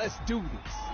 Let's do this.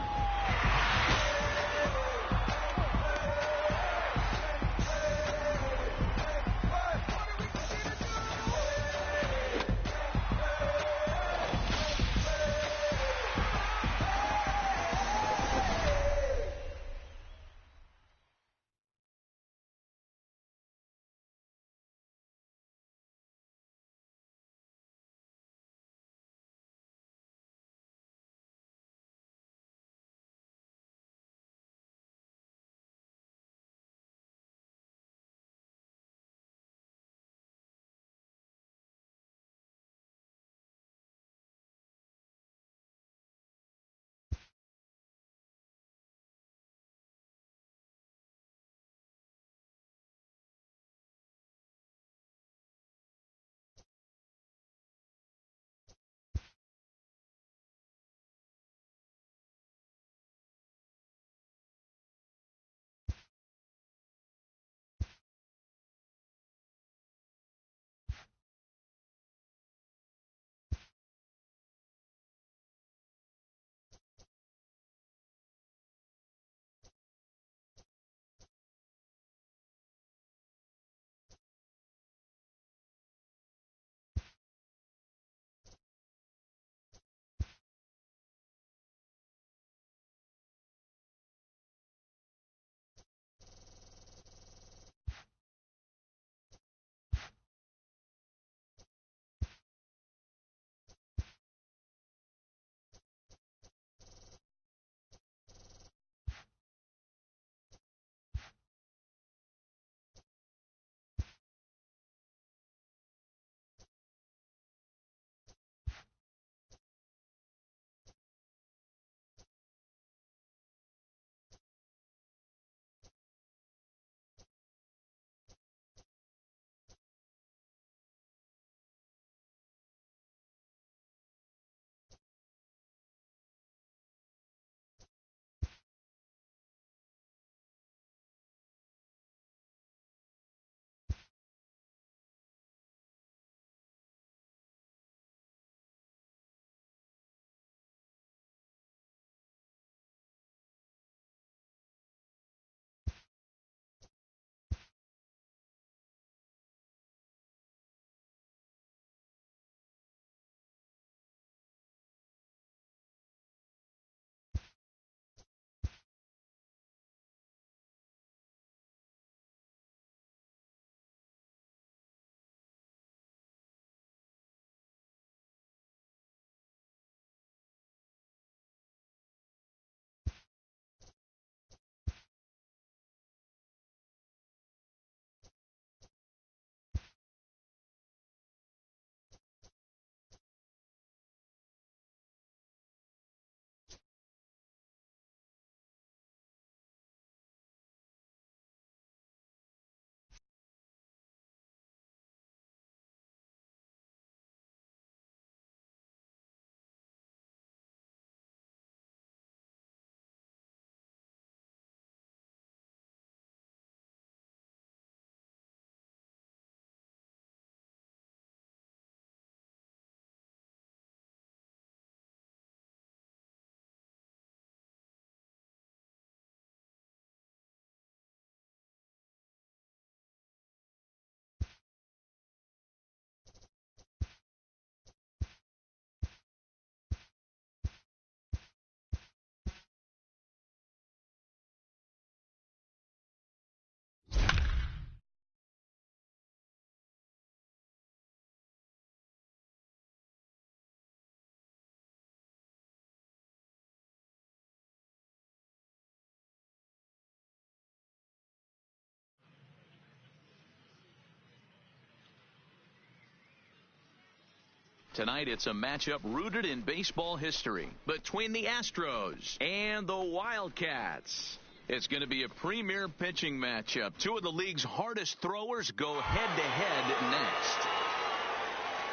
Tonight, it's a matchup rooted in baseball history between the Astros and the Wildcats. It's going to be a premier pitching matchup. Two of the league's hardest throwers go head-to-head next.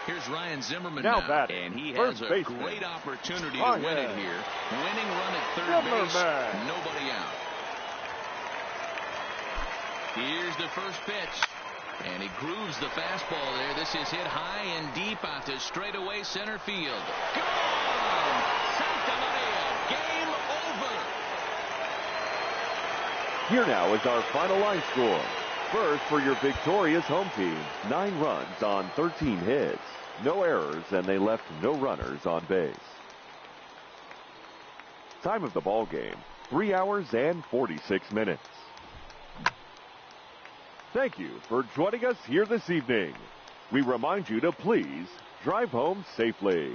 Here's Ryan Zimmerman now, and he has a great opportunity to win it here. Winning run at third base, nobody out. Here's the first pitch. And he grooves the fastball there. This is hit high and deep out to straightaway center field. Gone! Santa Maria Here now is our final line score. First, for your victorious home team, 9 runs on 13 hits. No errors, and they left no runners on base. Time of the ball game, 3 hours and 46 minutes. Thank you for joining us here this evening. We remind you to please drive home safely.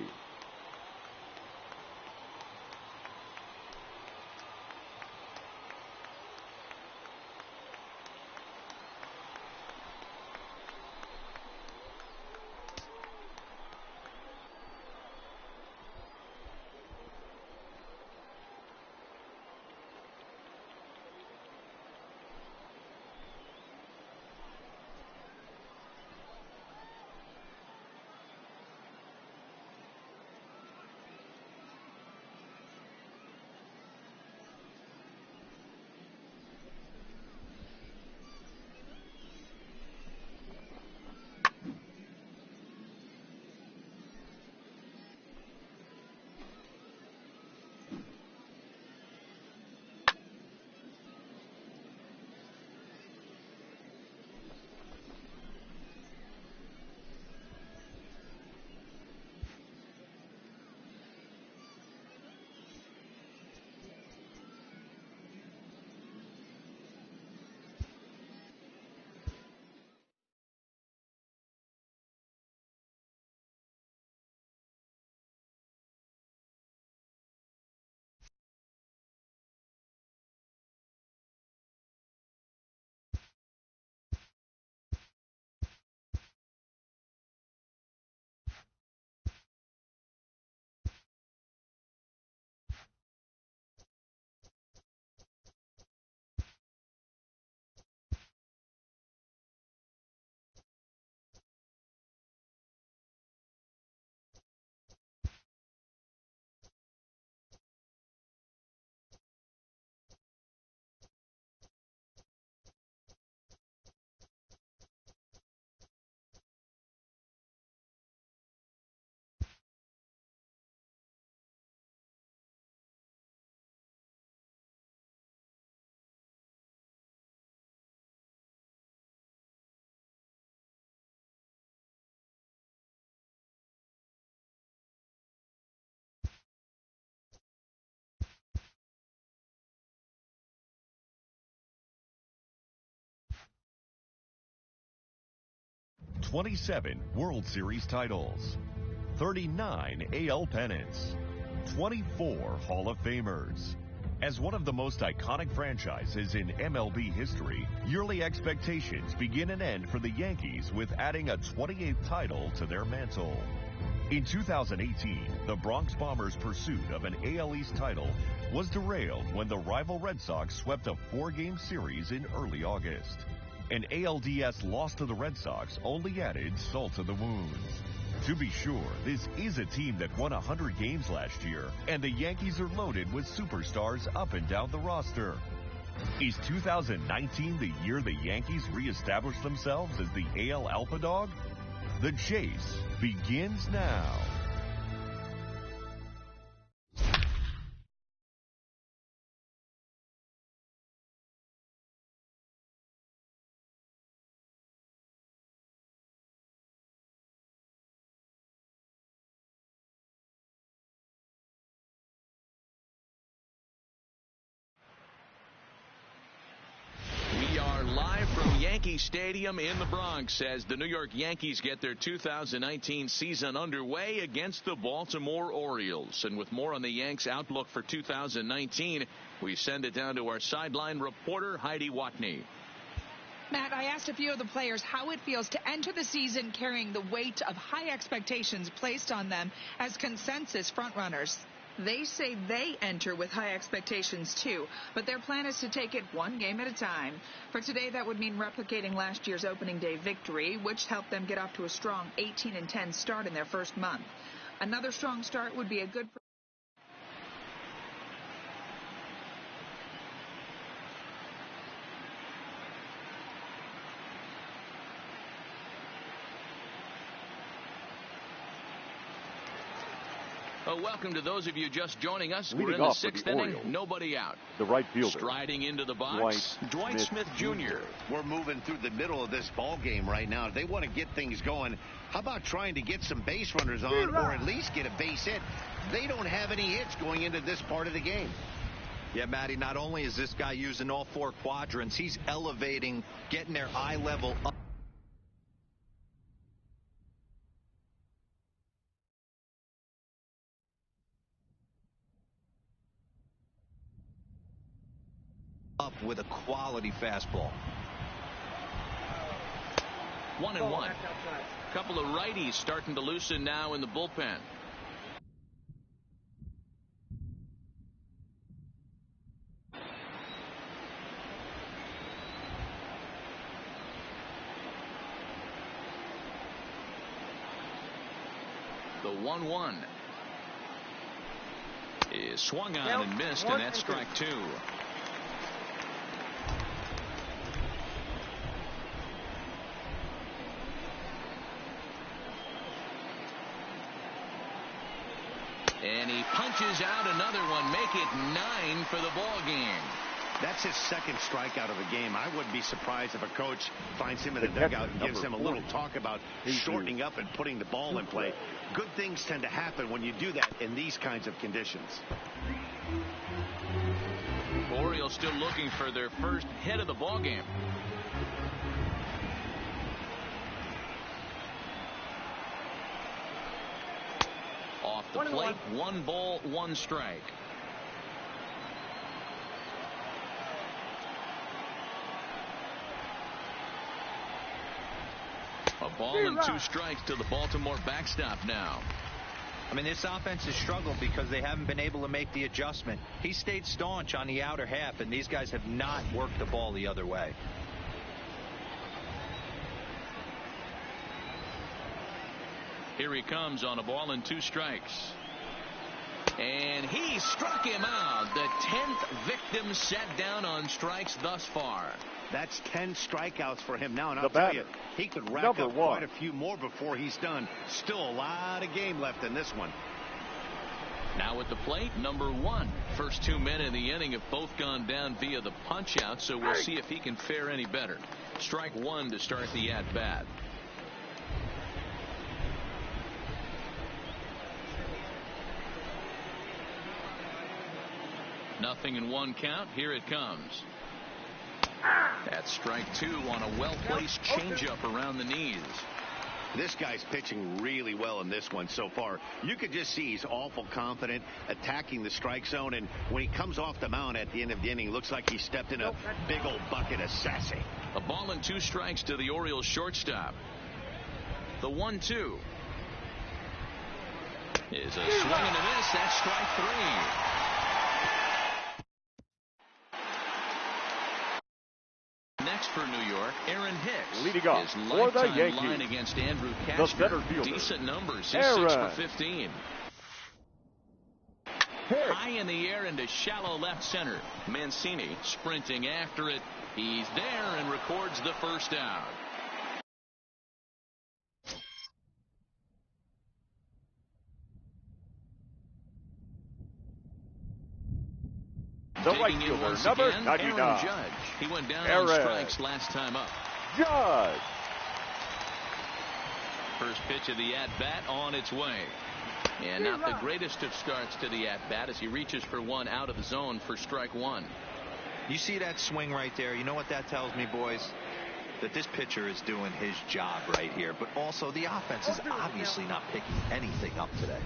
"27 World Series titles, 39 AL pennants, 24 Hall of Famers. As one of the most iconic franchises in MLB history, yearly expectations begin and end for the Yankees with adding a 28th title to their mantle. In 2018, the Bronx Bombers' pursuit of an AL East title was derailed when the rival Red Sox swept a 4-game series in early August. An ALDS loss to the Red Sox only added salt to the wounds. To be sure, this is a team that won 100 games last year, and the Yankees are loaded with superstars up and down the roster. Is 2019 the year the Yankees reestablish themselves as the AL Alpha Dog? The chase begins now. Yankee Stadium in the Bronx as the New York Yankees get their 2019 season underway against the Baltimore Orioles. And with more on the Yanks' outlook for 2019, we send it down to our sideline reporter, Heidi Watney. Matt, I asked a few of the players how it feels to enter the season carrying the weight of high expectations placed on them as consensus frontrunners. They say they enter with high expectations too, but their plan is to take it one game at a time. For today, that would mean replicating last year's opening day victory, which helped them get off to a strong 18-10 start in their first month. Another strong start would be a good Well, welcome to those of you just joining us. Leading We're in the off for the 6th inning. Orioles, Nobody out. the right fielder, Striding into the box, Dwight Smith Jr. We're moving through the middle of this ball game right now. If they want to get things going, how about trying to get some base runners on or at least get a base hit? They don't have any hits going into this part of the game. Yeah, Matty, not only is this guy using all 4 quadrants, he's elevating, getting their eye level up with a quality fastball. 1-1. Couple of righties starting to loosen now in the bullpen. The 1-1 is swung on and missed, and that's strike 2. And he punches out another one, make it 9 for the ball game. That's his second strikeout of the game. I wouldn't be surprised if a coach finds him in the dugout and gives him a little talk about shortening up and putting the ball in play. Good things tend to happen when you do that in these kinds of conditions. Orioles still looking for their first hit of the ball game. Off the plate, 1 ball, 1 strike. A ball and 2 strikes to the Baltimore backstop now. I mean, this offense has struggled because they haven't been able to make the adjustment. He stayed staunch on the outer half, and these guys have not worked the ball the other way. Here he comes on a ball and 2 strikes. And he struck him out. The 10th victim set down on strikes thus far. That's 10 strikeouts for him now, and I'll tell you, he could rack up quite a few more before he's done. Still a lot of game left in this one. Now at the plate, number 1. First 2 men in the inning have both gone down via the punch out, so we'll see if he can fare any better. Strike 1 to start the at bat. Nothing in 1 count. Here it comes. That's strike 2 on a well-placed changeup around the knees. This guy's pitching really well in this one so far. You could just see he's awful confident attacking the strike zone, and when he comes off the mound at the end of the inning, looks like he stepped in a big old bucket of sassy. A ball and 2 strikes to the Orioles shortstop. The 1-2 is a swing and a miss. That's strike 3. Next for New York, Aaron Hicks. Leading off his for the lifetime line Yankees, against Andrew the Cashner. center fielder, Decent numbers. He's Aaron 6 for 15. Hicks. High in the air into shallow left center. Mancini sprinting after it. He's there and records the first out. The right fielder, number 99. Aaron Judge. He went down on strikes last time up. Judge. First pitch of the at-bat on its way. And not the greatest of starts to the at-bat as he reaches for 1 out of the zone for strike 1. You see that swing right there? You know what that tells me, boys? That this pitcher is doing his job right here. But also, the offense is obviously not picking anything up today.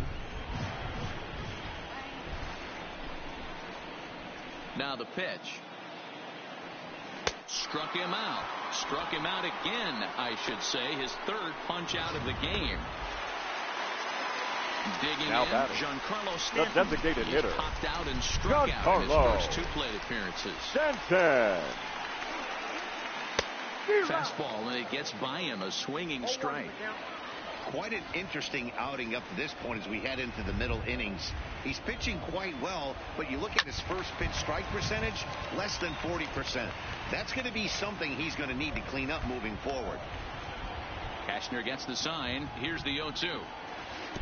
Now the pitch. Struck him out. Struck him out again, I should say. His 3rd punch out of the game. Digging now in, batting, Giancarlo Stanton. the designated hitter. Popped out and struck out in his first 2 plate appearances. Stanton. Fastball, and it gets by him, a swinging strike. Quite an interesting outing up to this point as we head into the middle innings. He's pitching quite well, but you look at his first pitch strike percentage, less than 40%. That's going to be something he's going to need to clean up moving forward. Cashner gets the sign. Here's the 0-2.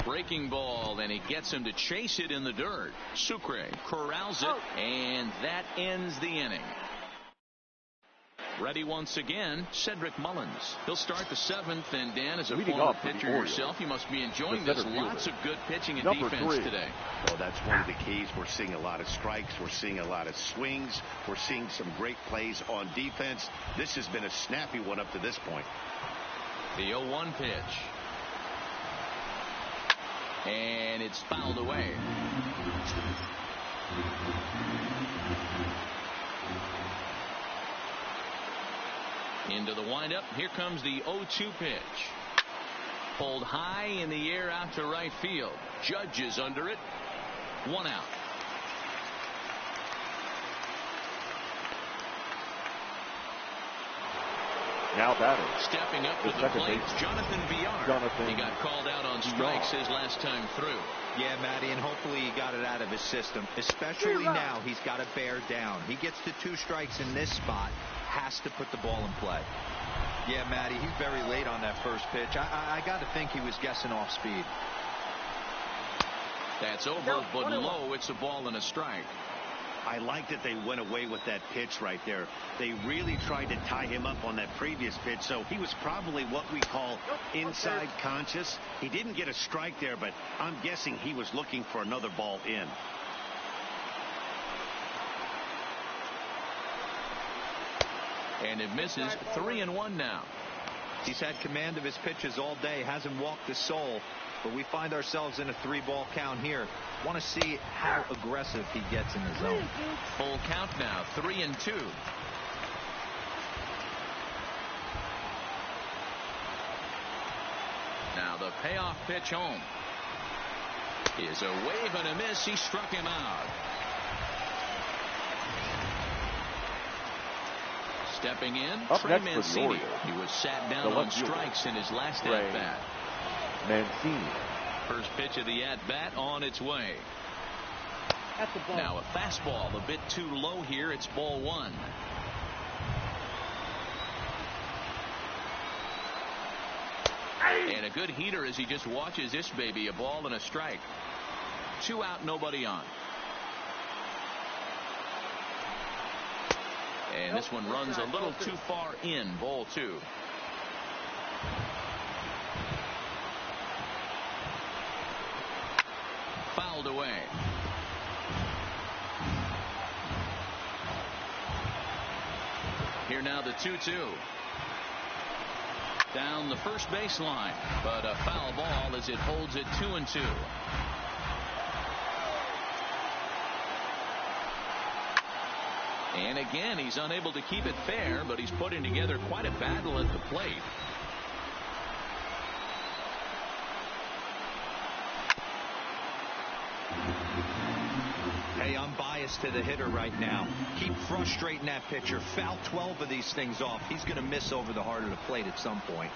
Breaking ball, and he gets him to chase it in the dirt. Sucre corrals it, and that ends the inning. Ready once again, Cedric Mullins. He'll start the 7th, and Dan, as a former pitcher yourself, you must be enjoying this. Lots of good pitching and defense today. Well, that's one of the keys. We're seeing a lot of strikes. We're seeing a lot of swings. We're seeing some great plays on defense. This has been a snappy one up to this point. The 0-1 pitch. And it's fouled away. Into the windup. Here comes the 0-2 pitch. Pulled high in the air out to right field. Judge is under it. 1 out. Now batting. Stepping up to the plate, Jonathan Villar. He got called out on strikes his last time through. Yeah, Matty, and hopefully he got it out of his system. Especially now, he's got to bear down. He gets to 2 strikes in this spot, has to put the ball in play. Yeah, Matty, he's very late on that first pitch. I got to think he was guessing off speed. That's over, but low. It's a ball and a strike. I like that they went away with that pitch right there. They really tried to tie him up on that previous pitch, so he was probably what we call inside conscious. He didn't get a strike there, but I'm guessing he was looking for another ball in. And it misses. 3-1 now. He's had command of his pitches all day, hasn't walked a soul, but we find ourselves in a 3-ball count here. Want to see how aggressive he gets in the zone. Full count now, 3-2. Now the payoff pitch home is a wave and a miss. He struck him out. Stepping in, Trey Mancini. He was sat down on strikes in his last at-bat. Mancini. First pitch of the at-bat on its way. Now a fastball a bit too low here. It's ball 1. And a good heater as he just watches this baby. A ball and a strike. 2 out, nobody on. And this one runs a little too far in. Ball 2. Fouled away. Here now the 2-2. Down the first baseline, but a foul ball as it holds it 2-2. And again, he's unable to keep it fair, but he's putting together quite a battle at the plate. Hey, I'm biased to the hitter right now. Keep frustrating that pitcher. Foul 12 of these things off. He's going to miss over the heart of the plate at some point.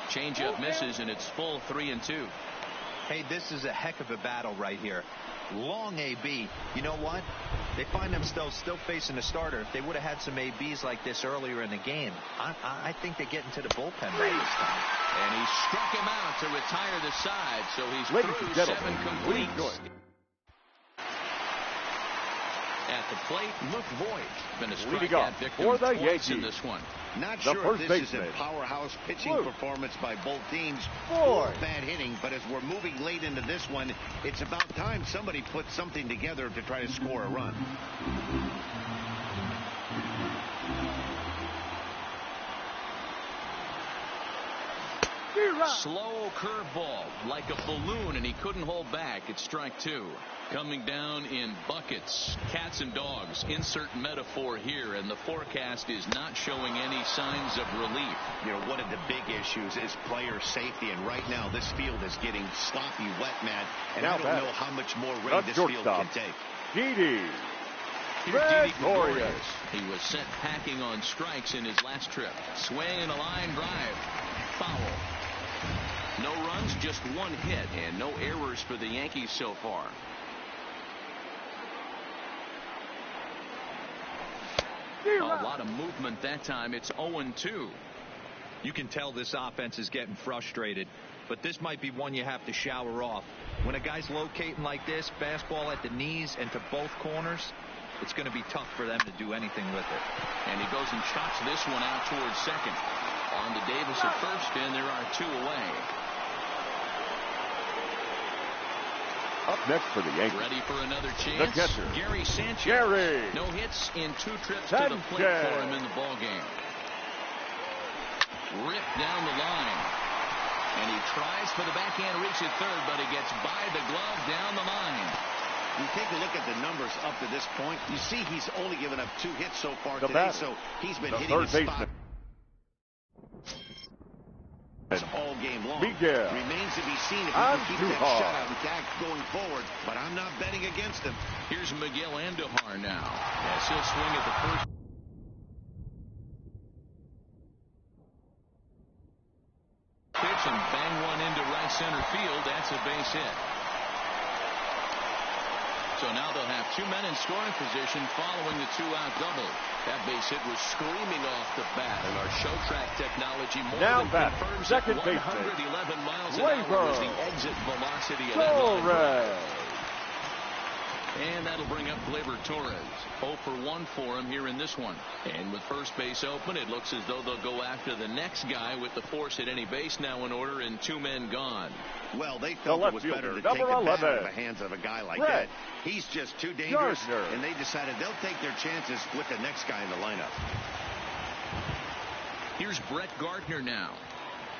Changeup misses, and it's full 3-2. Hey, this is a heck of a battle right here. Long AB. You know what? They find themselves still facing the starter. If they would have had some ABs like this earlier in the game, I think they get into the bullpen by this time. And he struck him out to retire the side, so he's through 7 complete. At the plate, Luke Voigt been a strikeout victim twice in this one. Not sure if this is a powerhouse pitching performance by both teams or bad hitting, but as we're moving late into this one, it's about time somebody puts something together to try to score a run. Slow curveball like a balloon, and he couldn't hold back. It's strike 2. Coming down in buckets. Cats and dogs. Insert metaphor here, and the forecast is not showing any signs of relief. You know, one of the big issues is player safety, and right now this field is getting sloppy wet, Matt, and I don't know how much more rain this field can take. Didi. Gregorius. He was sent packing on strikes in his last trip. Swing and a line drive. Foul. No runs, just 1 hit, and no errors for the Yankees so far. A lot of movement that time. It's 0-2. You can tell this offense is getting frustrated, but this might be one you have to shower off. When a guy's locating like this, fastball at the knees and to both corners, it's going to be tough for them to do anything with it. And he goes and chops this one out towards second. On to Davis at first, and there are 2 away. Up next for the Yankees. Ready for another chance. The catcher, Gary Sanchez. Gary. No hits in 2 trips Sanchez. to the plate for him in the ballgame. Ripped down the line. And he tries for the backhand reach at third, but he gets by the glove down the line. You take a look at the numbers up to this point. You see he's only given up 2 hits so far The today, batter, so he's been the hitting third his spot baseman, all game long. Miguel Remains to be seen if he can keep that Andujar. shutout attack going forward, but I'm not betting against him. Here's Miguel Andujar now, as he'll swing at the first. Pitch and bang one into right center field. That's a base hit. So now they'll have 2 men in scoring position following the 2-out double. That base hit was screaming off the bat, and our show track technology more now than back, confirms second that baseman, 111 miles an hour was the exit velocity of that line drive. And that'll bring up Gleyber Torres. 0 for 1 for him here in this one. And with first base open, it looks as though they'll go after the next guy with the force at any base now in order and 2 men gone. Well, they felt it was better to take the bat out of the hands of a guy like that. He's just too dangerous, and they decided they'll take their chances with the next guy in the lineup. Here's Brett Gardner now.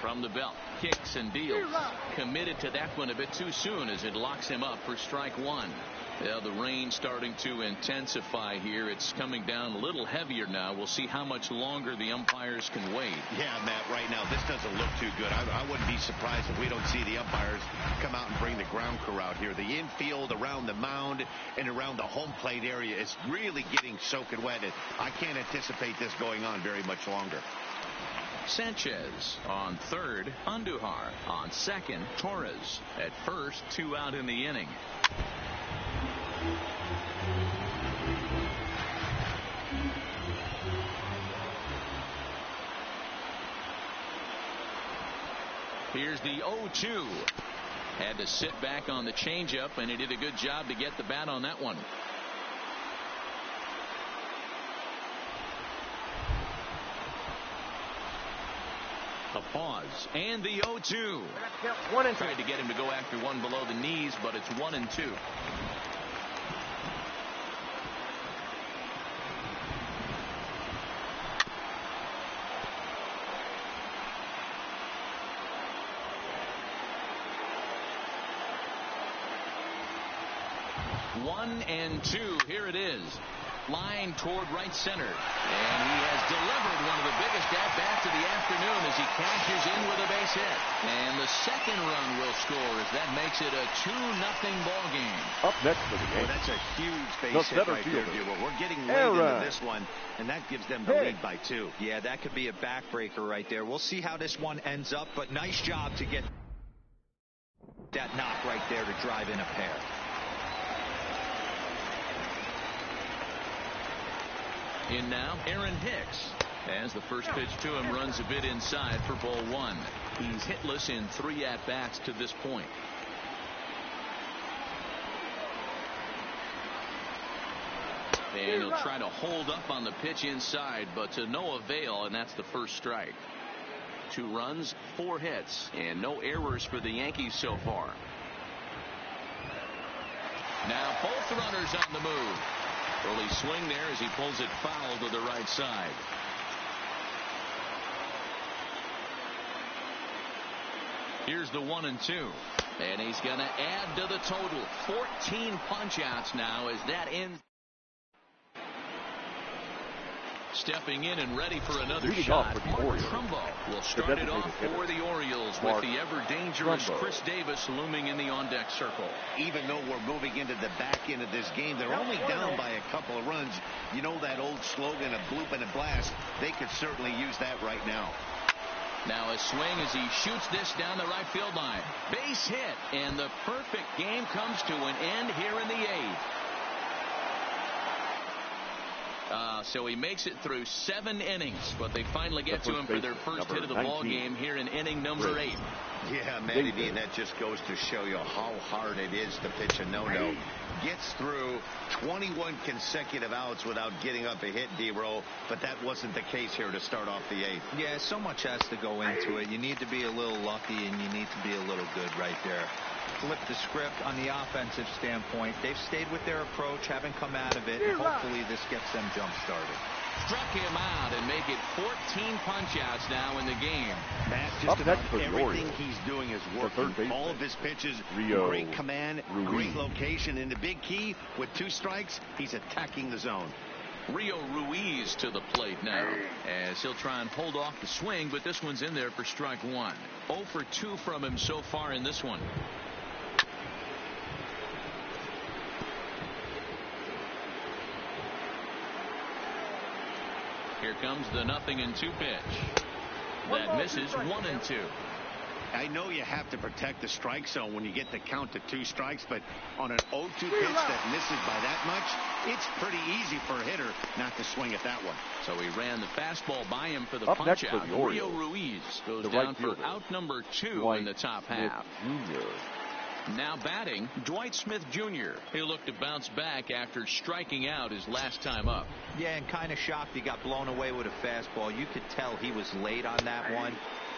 From the belt, kicks and deals. Committed to that one a bit too soon as it locks him up for strike 1. Yeah, the rain starting to intensify here. It's coming down a little heavier now. We'll see how much longer the umpires can wait. Yeah, Matt, right now this doesn't look too good. I wouldn't be surprised if we don't see the umpires come out and bring the ground crew out here. The infield around the mound and around the home plate area is really getting soaking wet. And I can't anticipate this going on very much longer. Sanchez on third, Andujar on second, Torres at first, 2 out in the inning. Here's the 0-2. Had to sit back on the changeup, and he did a good job to get the bat on that one. A pause, and the 0-2. Tried to get him to go after one below the knees, but it's 1-2. One and 2. Here it is. Line toward right center. And he has delivered one of the biggest at-bats of the afternoon as he cashes in with a base hit. And the second run will score as that makes it a 2-0 ball game. Up next for the game. Well, that's a huge base hit right there, Buell. We're getting late into this one, and that gives them the lead by 2. Yeah, that could be a backbreaker right there. We'll see how this one ends up, but nice job to get that knock right there to drive in a pair. In now, Aaron Hicks. As the first pitch to him runs a bit inside for ball 1. He's hitless in 3 at-bats to this point. And he'll try to hold up on the pitch inside, but to no avail, and that's the first strike. 2 runs, 4 hits, and no errors for the Yankees so far. Now both runners on the move. Early swing there as he pulls it foul to the right side. Here's the 1-2. And he's going to add to the total. 14 punch-outs now as that ends. Stepping in and ready for another shot. Mark Trumbo will start it off for the Orioles with the ever-dangerous Chris Davis looming in the on-deck circle. Even though we're moving into the back end of this game, they're only down by a couple of runs. You know that old slogan, a bloop and a blast. They could certainly use that right now. Now a swing as he shoots this down the right field line. Base hit, and the perfect game comes to an end here in the 8th. So he makes it through 7 innings, but they finally get to him for their first hit of the ball game here in inning number 8. Yeah, Matty D, and that just goes to show you how hard it is to pitch a no-no. Gets through 21 consecutive outs without getting up a hit, D-Row, but that wasn't the case here to start off the 8th. Yeah, so much has to go into it. You need to be a little lucky, and you need to be a little good right there. Flip the script on the offensive standpoint. They've stayed with their approach, haven't come out of it, and hopefully this gets them jump-started. Struck him out and make it 14 punch-outs now in the game. Matt, just about everything he's doing is working. All of his pitches, great command, great location, and the big key, with 2 strikes, he's attacking the zone. Rio Ruiz to the plate now, as he'll try and hold off the swing, but this one's in there for strike 1. 0 for 2 from him so far in this one. Here comes the 0-2 pitch. That misses 1-2. I know you have to protect the strike zone when you get the count to 2 strikes, but on an 0-2 pitch that misses by that much, it's pretty easy for a hitter not to swing at that one. So he ran the fastball by him for the punch out. Rio Ruiz goes down for out number 2 in the top half. Now batting, Dwight Smith Jr. He'll look to bounce back after striking out his last time up. Yeah, and kind of shocked he got blown away with a fastball. You could tell he was late on that one.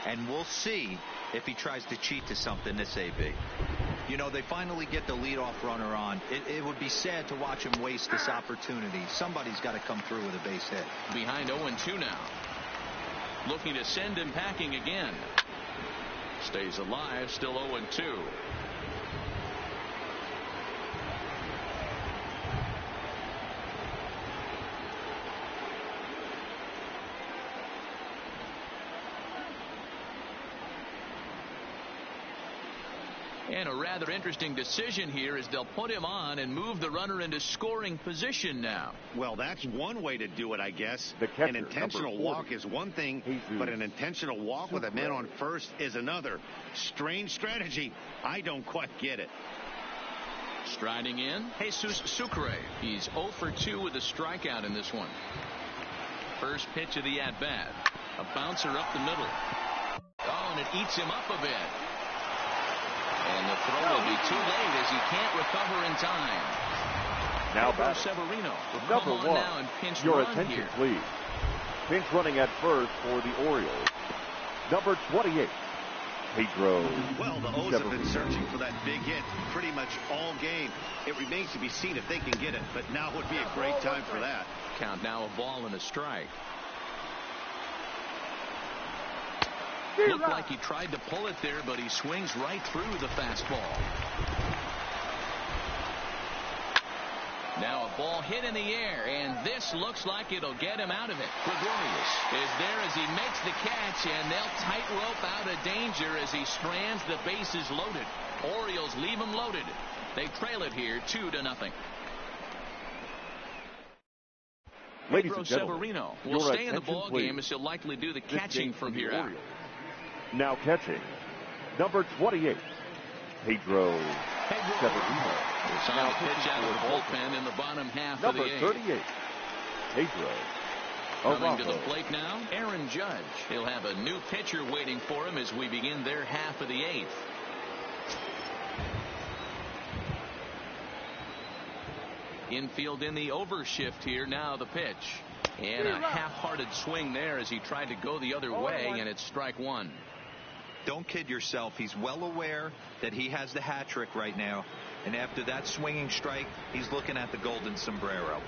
And we'll see if he tries to cheat to something this AB. You know, they finally get the leadoff runner on. It would be sad to watch him waste this opportunity. Somebody's got to come through with a base hit. Behind 0-2 now. Looking to send him packing again. Stays alive, still 0-2. And a rather interesting decision here is they'll put him on and move the runner into scoring position now. Well, that's one way to do it, I guess. Catcher, an intentional walk is one thing, but an intentional walk with a man on first is another. Strange strategy. I don't quite get it. Striding in, Jesus Sucre. He's 0 for 2 with a strikeout in this one. First pitch of the at-bat. A bouncer up the middle. Oh, and it eats him up a bit. And the throw will be too late as he can't recover in time. Now back Severino. Number 1. Now and pinch Your run attention, here. please. Pinch running at first for the Orioles. Number 28. Pedro. Well, the O's have been searching for that big hit pretty much all game. It remains to be seen if they can get it, but now would be a great time for that. Count now a ball and a strike. Looked like he tried to pull it there, but he swings right through the fastball. Now a ball hit in the air, and this looks like it'll get him out of it. Gregorius is there as he makes the catch, and they'll tightrope out of danger as he strands. The bases loaded. Orioles leave him loaded. They trail it here 2-0. Ladies and gentlemen, Severino will stay in the ball game as he'll likely do the catching from here out. Now catching, number 28, Pedro Severino. It's on the pitch out of the bullpen in the bottom half of the eighth. Number 38, Pedro. Coming to the plate now, Aaron Judge. He'll have a new pitcher waiting for him as we begin their half of the eighth. Infield in the overshift here. Now the pitch. And a half-hearted swing there as he tried to go the other way, and it's strike 1. Don't kid yourself. He's well aware that he has the hat trick right now. And after that swinging strike, he's looking at the golden sombrero.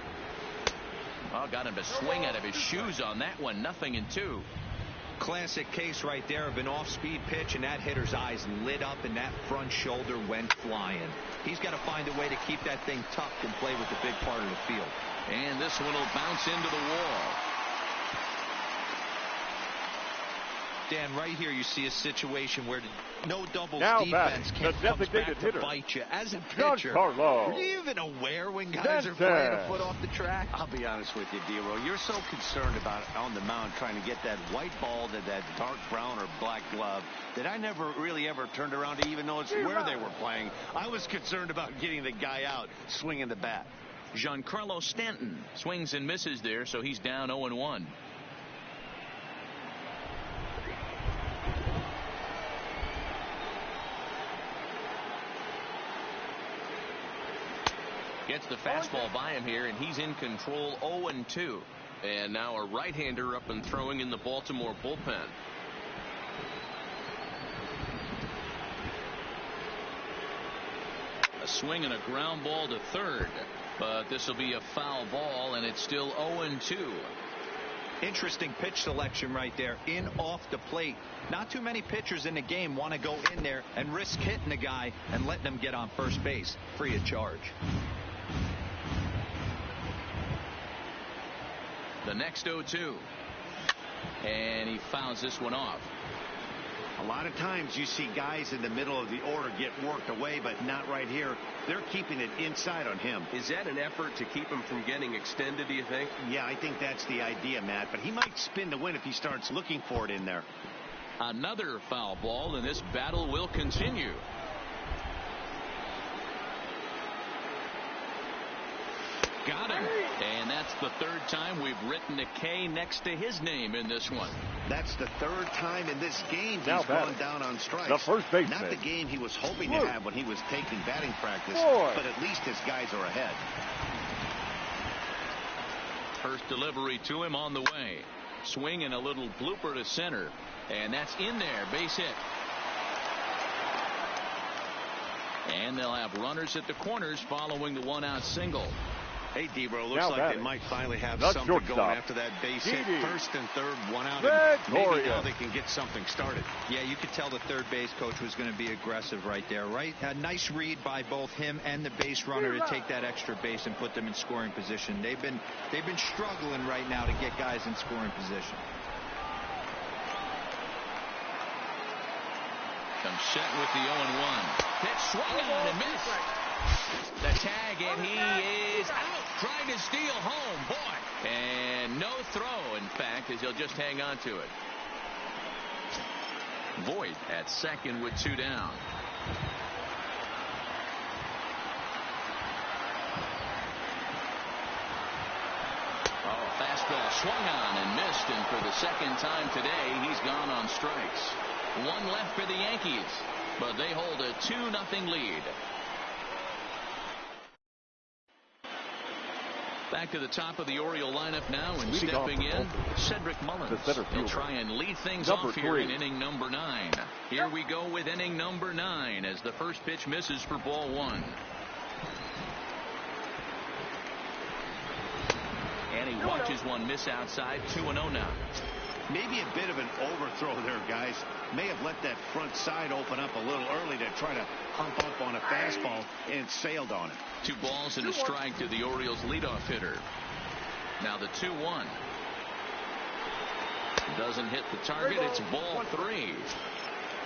Oh, got him to swing out of his shoes on that one. 0-2. Classic case right there of an off-speed pitch, and that hitter's eyes lit up, and that front shoulder went flying. He's got to find a way to keep that thing tucked and play with the big part of the field. And this one will bounce into the wall. Dan, right here you see a situation where no doubles now defense can come back to bite you. As a pitcher, are you even aware when guys are playing a foot off the track? I'll be honest with you, D-Row. You're so concerned about on the mound trying to get that white ball to that dark brown or black glove that I never really ever turned around to even notice where they were playing. I was concerned about getting the guy out swinging the bat. Giancarlo Stanton swings and misses there, so he's down 0-1. Gets the fastball by him here, and he's in control. 0-2. And now a right-hander up and throwing in the Baltimore bullpen. A swing and a ground ball to third, but this will be a foul ball, and it's still 0-2. Interesting pitch selection right there. In off the plate. Not too many pitchers in the game want to go in there and risk hitting the guy and letting him get on first base free of charge. The next 0-2, and he fouls this one off. A lot of times you see guys in the middle of the order get worked away, but not right here. They're keeping it inside on him. Is that an effort to keep him from getting extended, do you think? Yeah, I think that's the idea, Matt, but he might spin to win if he starts looking for it in there. Another foul ball, and this battle will continue. Got him. And that's the third time we've written a K next to his name in this one. That's the third time in this game he's Now gone down on strikes. the first baseman. Not the game he was hoping to have when he was taking batting practice, but at least his guys are ahead. First delivery to him on the way. Swing and a little blooper to center. And that's in there. Base hit. And they'll have runners at the corners following the one-out single. Hey, Debro, looks Now like batting. they might finally have The something shortstop. going after that base hit. Didi. First and third, one out. Victoria. Maybe now they can get something started. Yeah, you could tell the third base coach was going to be aggressive right there. Right, a nice read by both him and the base runner to take that extra base and put them in scoring position. They've been struggling right now to get guys in scoring position. Comes set with the 0-1. Pitch swung on and missed. The tag, and he is out, trying to steal home. Boy. And no throw, in fact, as he'll just hang on to it. Voit at second with 2 down. Oh, fastball swung on and missed, and for the second time today, he's gone on strikes. One left for the Yankees, but they hold a 2-0 lead. Back to the top of the Oriole lineup now, and stepping in, Cedric Mullins. He'll try and lead things off here in inning number 9. Here we go with inning number 9 as the first pitch misses for ball 1. And he watches one miss outside. 2-0 now. Maybe a bit of an overthrow there, guys. May have let that front side open up a little early to try to hump up on a fastball and sailed on it. 2 balls and a strike to the Orioles leadoff hitter. Now the 2-1. Doesn't hit the target. It's ball 3.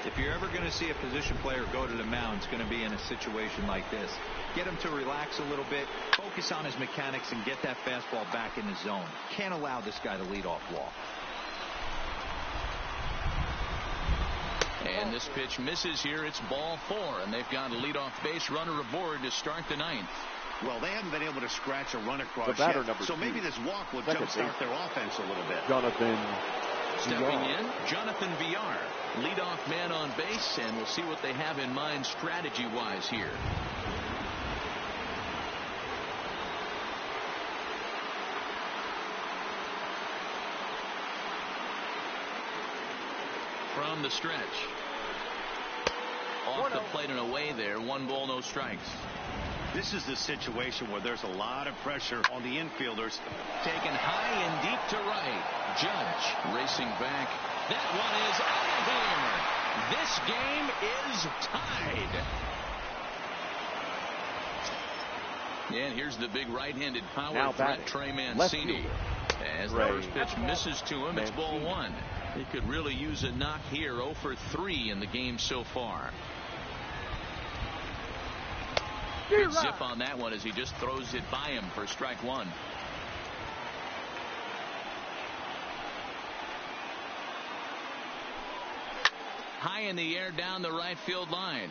If you're ever going to see a position player go to the mound, it's going to be in a situation like this. Get him to relax a little bit, focus on his mechanics, and get that fastball back in the zone. Can't allow this guy to lead off walk. And this pitch misses here. It's ball 4, and they've got a leadoff base runner aboard to start the 9th. Well, they haven't been able to scratch a run across The batter, yet, number so 2. maybe this walk will Second jumpstart base. their offense a little bit. Jonathan Stepping in, Jonathan Villar, leadoff man on base, and we'll see what they have in mind strategy-wise here. From the stretch. Off the plate and away there. 1 ball, no strikes. This is the situation where there's a lot of pressure on the infielders. Taken high and deep to right. Judge racing back. That one is out of here. This game is tied. And here's the big right-handed power Now threat, batting. Trey Left Mancini. fielder. As the Ray first pitch misses to him, it's ball 1. He could really use a knock here. 0 for 3 in the game so far. Good zip on that one as he just throws it by him for strike 1. High in the air down the right field line.